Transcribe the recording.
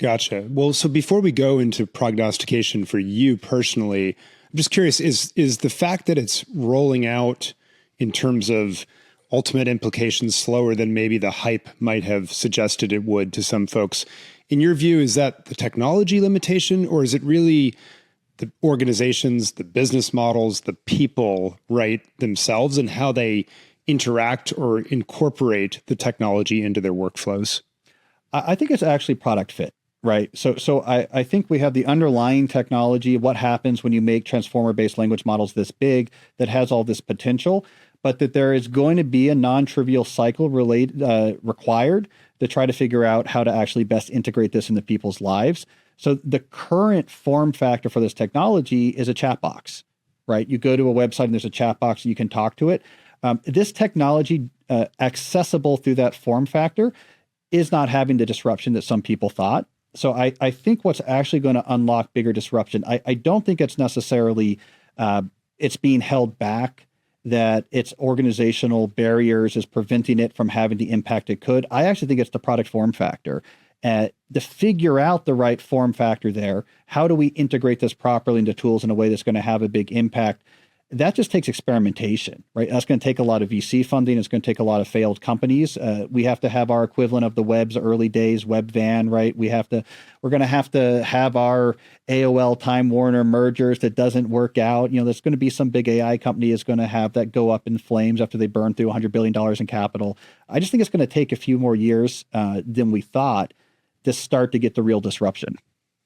Gotcha. Well, so before we go into prognostication for you personally, I'm just curious, is the fact that it's rolling out in terms of ultimate implications slower than maybe the hype might have suggested it would to some folks, in your view, is that the technology limitation, or is it really the organizations, the business models, the people, right, themselves and how they interact or incorporate the technology into their workflows? I think it's actually product fit, right? So I think we have the underlying technology, what happens when you make transformer-based language models this big that has all this potential, but that there is going to be a non-trivial cycle required to try to figure out how to actually best integrate this into people's lives. So the current form factor for this technology is a chat box, right? You go to a website and there's a chat box and you can talk to it. This technology accessible through that form factor is not having the disruption that some people thought. So I think what's actually going to unlock bigger disruption, I don't think it's necessarily it's being held back, that its organizational barriers is preventing it from having the impact it could. I actually think it's the product form factor. To figure out the right form factor there, how do we integrate this properly into tools in a way that's going to have a big impact? That just takes experimentation, right? That's going to take a lot of VC funding. It's going to take a lot of failed companies. We have to have our equivalent of the web's early days, WebVan, right? We're going to have our AOL Time Warner mergers that doesn't work out. There's going to be some big AI company is going to have that go up in flames after they burn through $100 billion in capital. I just think it's going to take a few more years than we thought to start to get the real disruption.